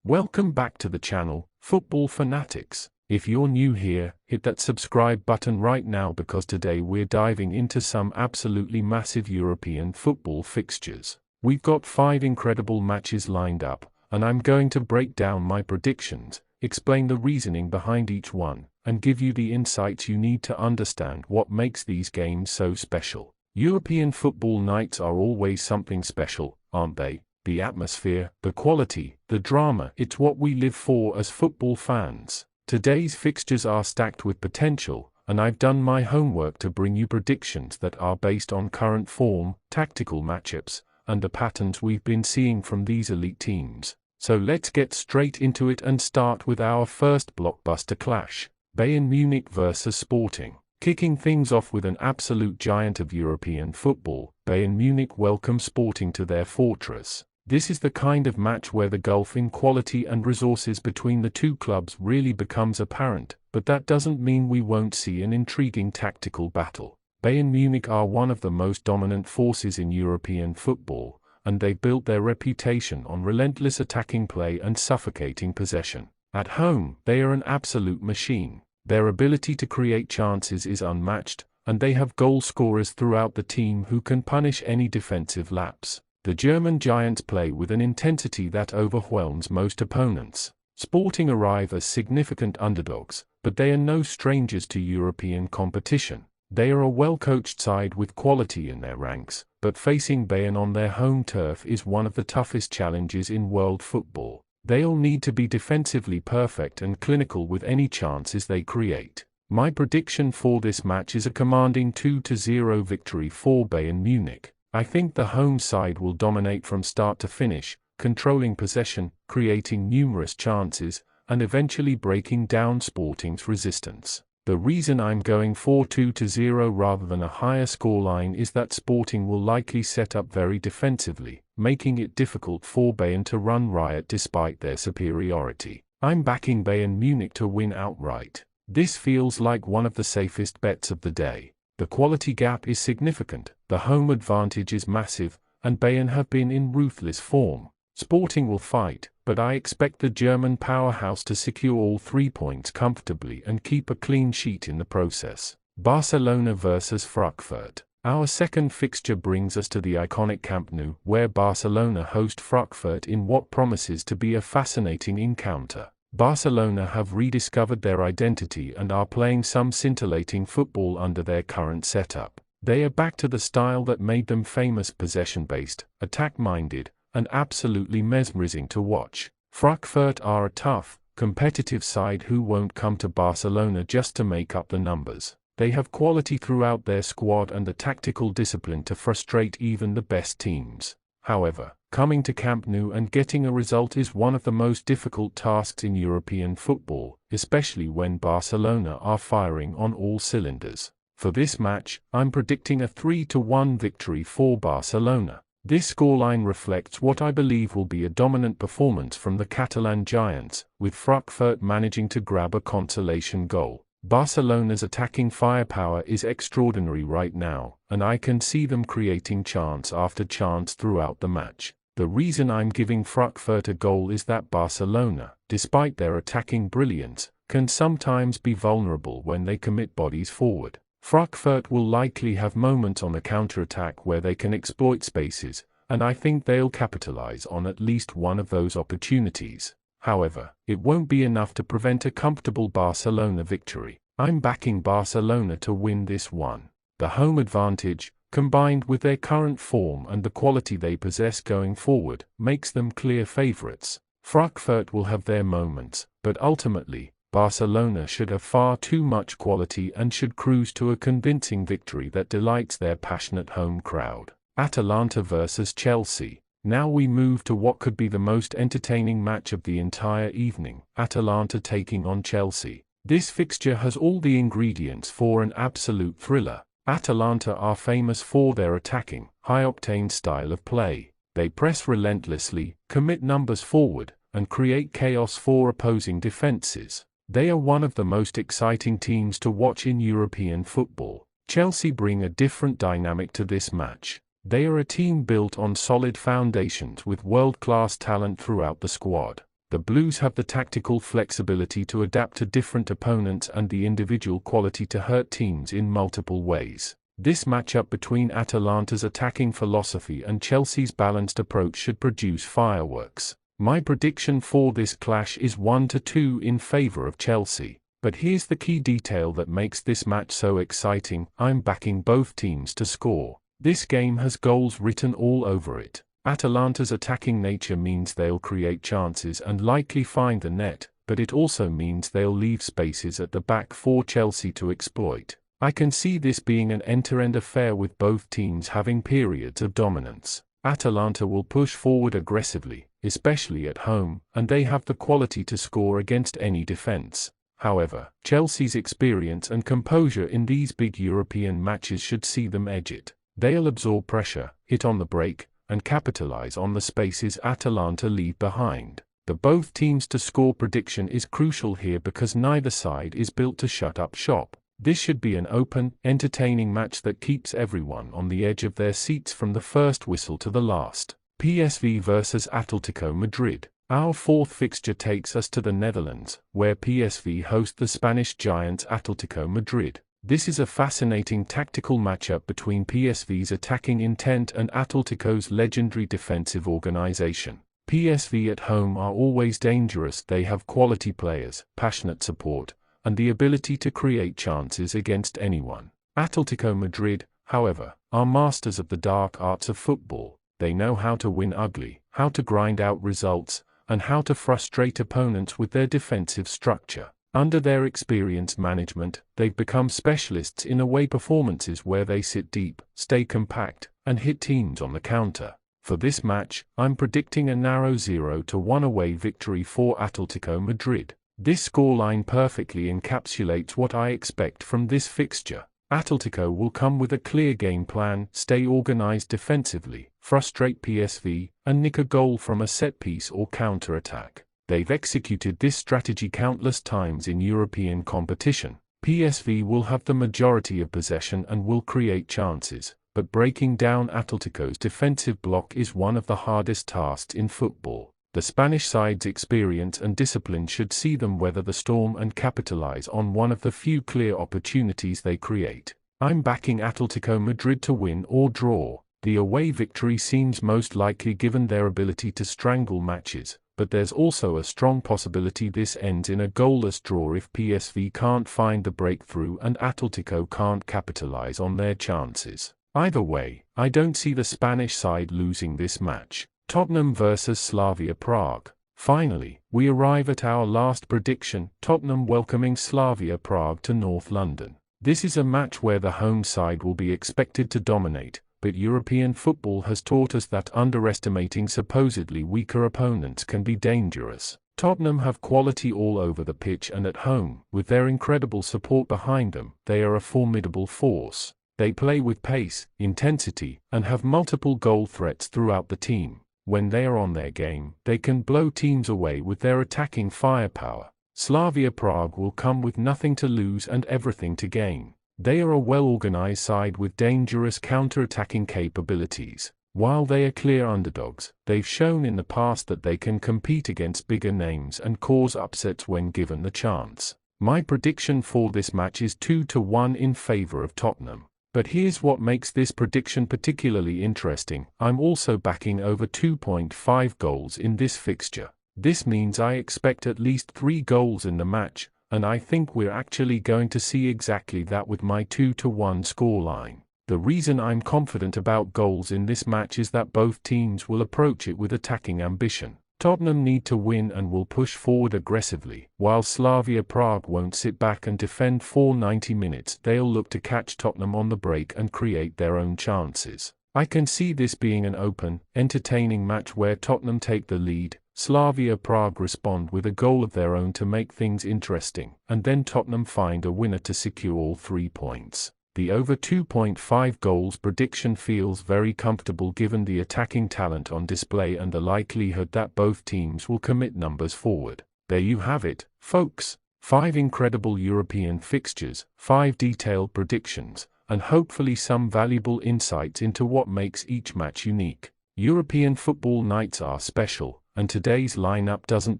Welcome back to the channel, Football Fanatics. If you're new here, hit that subscribe button right now because today we're diving into some absolutely massive European football fixtures. We've got 5 incredible matches lined up, and I'm going to break down my predictions, explain the reasoning behind each one, and give you the insights you need to understand what makes these games so special. European football nights are always something special, aren't they? The atmosphere, the quality, the drama, it's what we live for as football fans. Today's fixtures are stacked with potential, and I've done my homework to bring you predictions that are based on current form, tactical matchups, and the patterns we've been seeing from these elite teams. So let's get straight into it and start with our first blockbuster clash, Bayern Munich vs Sporting. Kicking things off with an absolute giant of European football, Bayern Munich welcome Sporting to their fortress. This is the kind of match where the gulf in quality and resources between the two clubs really becomes apparent, but that doesn't mean we won't see an intriguing tactical battle. Bayern Munich are one of the most dominant forces in European football, and they built their reputation on relentless attacking play and suffocating possession. At home, they are an absolute machine. Their ability to create chances is unmatched, and they have goal scorers throughout the team who can punish any defensive lapse. The German giants play with an intensity that overwhelms most opponents. Sporting arrive as significant underdogs, but they are no strangers to European competition. They are a well-coached side with quality in their ranks, but facing Bayern on their home turf is one of the toughest challenges in world football. They'll need to be defensively perfect and clinical with any chances they create. My prediction for this match is a commanding 2-0 victory for Bayern Munich. I think the home side will dominate from start to finish, controlling possession, creating numerous chances, and eventually breaking down Sporting's resistance. The reason I'm going for 2-0 rather than a higher scoreline is that Sporting will likely set up very defensively, making it difficult for Bayern to run riot despite their superiority. I'm backing Bayern Munich to win outright. This feels like one of the safest bets of the day. The quality gap is significant, the home advantage is massive, and Bayern have been in ruthless form. Sporting will fight, but I expect the German powerhouse to secure all 3 points comfortably and keep a clean sheet in the process. Barcelona vs Frankfurt. Our second fixture brings us to the iconic Camp Nou, where Barcelona host Frankfurt in what promises to be a fascinating encounter. Barcelona have rediscovered their identity and are playing some scintillating football under their current setup. They are back to the style that made them famous: possession-based, attack-minded, and absolutely mesmerizing to watch. Frankfurt are a tough, competitive side who won't come to Barcelona just to make up the numbers. They have quality throughout their squad and the tactical discipline to frustrate even the best teams. However, coming to Camp Nou and getting a result is one of the most difficult tasks in European football, especially when Barcelona are firing on all cylinders. For this match, I'm predicting a 3-1 victory for Barcelona. This scoreline reflects what I believe will be a dominant performance from the Catalan giants, with Frankfurt managing to grab a consolation goal. Barcelona's attacking firepower is extraordinary right now, and I can see them creating chance after chance throughout the match. The reason I'm giving Frankfurt a goal is that Barcelona, despite their attacking brilliance, can sometimes be vulnerable when they commit bodies forward. Frankfurt will likely have moments on the counter-attack where they can exploit spaces, and I think they'll capitalize on at least one of those opportunities. However, it won't be enough to prevent a comfortable Barcelona victory. I'm backing Barcelona to win this one. The home advantage, combined with their current form and the quality they possess going forward, makes them clear favorites. Frankfurt will have their moments, but ultimately, Barcelona should have far too much quality and should cruise to a convincing victory that delights their passionate home crowd. Atalanta vs Chelsea. Now we move to what could be the most entertaining match of the entire evening, Atalanta taking on Chelsea. This fixture has all the ingredients for an absolute thriller. Atalanta are famous for their attacking, high-octane style of play. They press relentlessly, commit numbers forward, and create chaos for opposing defenses. They are one of the most exciting teams to watch in European football. Chelsea bring a different dynamic to this match. They are a team built on solid foundations with world-class talent throughout the squad. The Blues have the tactical flexibility to adapt to different opponents and the individual quality to hurt teams in multiple ways. This matchup between Atalanta's attacking philosophy and Chelsea's balanced approach should produce fireworks. My prediction for this clash is 1-2 in favor of Chelsea. But here's the key detail that makes this match so exciting: I'm backing both teams to score. This game has goals written all over it. Atalanta's attacking nature means they'll create chances and likely find the net, but it also means they'll leave spaces at the back for Chelsea to exploit. I can see this being an end-to-end affair with both teams having periods of dominance. Atalanta will push forward aggressively, especially at home, and they have the quality to score against any defense. However, Chelsea's experience and composure in these big European matches should see them edge it. They'll absorb pressure, hit on the break, and capitalize on the spaces Atalanta leave behind. The both teams to score prediction is crucial here because neither side is built to shut up shop. This should be an open, entertaining match that keeps everyone on the edge of their seats from the first whistle to the last. PSV vs Atletico Madrid. Our fourth fixture takes us to the Netherlands, where PSV host the Spanish giants Atletico Madrid. This is a fascinating tactical matchup between PSV's attacking intent and Atletico's legendary defensive organization. PSV at home are always dangerous. They have quality players, passionate support, and the ability to create chances against anyone. Atletico Madrid, however, are masters of the dark arts of football. They know how to win ugly, how to grind out results, and how to frustrate opponents with their defensive structure. Under their experienced management, they've become specialists in away performances where they sit deep, stay compact, and hit teams on the counter. For this match, I'm predicting a narrow 0-1 away victory for Atletico Madrid. This scoreline perfectly encapsulates what I expect from this fixture. Atletico will come with a clear game plan, stay organized defensively, frustrate PSV, and nick a goal from a set piece or counter-attack. They've executed this strategy countless times in European competition. PSV will have the majority of possession and will create chances, but breaking down Atletico's defensive block is one of the hardest tasks in football. The Spanish side's experience and discipline should see them weather the storm and capitalize on one of the few clear opportunities they create. I'm backing Atletico Madrid to win or draw. The away victory seems most likely given their ability to strangle matches, but there's also a strong possibility this ends in a goalless draw if PSV can't find the breakthrough and Atletico can't capitalize on their chances. Either way, I don't see the Spanish side losing this match. Tottenham vs Slavia Prague. Finally, we arrive at our last prediction: Tottenham welcoming Slavia Prague to North London. This is a match where the home side will be expected to dominate, but European football has taught us that underestimating supposedly weaker opponents can be dangerous. Tottenham have quality all over the pitch and at home, with their incredible support behind them, they are a formidable force. They play with pace, intensity, and have multiple goal threats throughout the team. When they are on their game, they can blow teams away with their attacking firepower. Slavia Prague will come with nothing to lose and everything to gain. They are a well-organized side with dangerous counter-attacking capabilities. While they are clear underdogs, they've shown in the past that they can compete against bigger names and cause upsets when given the chance. My prediction for this match is 2-1 in favor of Tottenham. But here's what makes this prediction particularly interesting: I'm also backing over 2.5 goals in this fixture. This means I expect at least 3 goals in the match, and I think we're actually going to see exactly that with my 2-1 scoreline. The reason I'm confident about goals in this match is that both teams will approach it with attacking ambition. Tottenham need to win and will push forward aggressively, while Slavia Prague won't sit back and defend for 90 minutes. They'll look to catch Tottenham on the break and create their own chances. I can see this being an open, entertaining match where Tottenham take the lead, Slavia Prague respond with a goal of their own to make things interesting, and then Tottenham find a winner to secure all 3 points. The over 2.5 goals prediction feels very comfortable given the attacking talent on display and the likelihood that both teams will commit numbers forward. There you have it, folks. 5 incredible European fixtures, 5 detailed predictions, and hopefully some valuable insights into what makes each match unique. European football nights are special, and today's lineup doesn't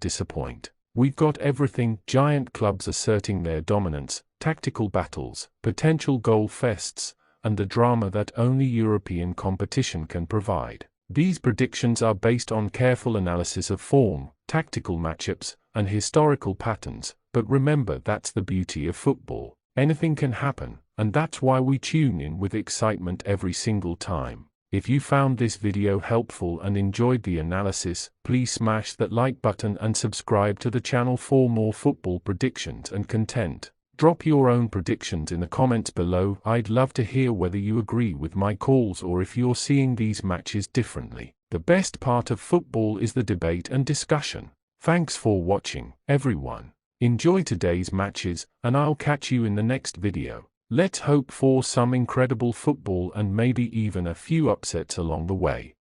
disappoint. We've got everything: giant clubs asserting their dominance, tactical battles, potential goal fests, and the drama that only European competition can provide. These predictions are based on careful analysis of form, tactical matchups, and historical patterns, but remember, that's the beauty of football. Anything can happen, and that's why we tune in with excitement every single time. If you found this video helpful and enjoyed the analysis, please smash that like button and subscribe to the channel for more football predictions and content. Drop your own predictions in the comments below. I'd love to hear whether you agree with my calls or if you're seeing these matches differently. The best part of football is the debate and discussion. Thanks for watching, everyone. Enjoy today's matches, and I'll catch you in the next video. Let's hope for some incredible football and maybe even a few upsets along the way.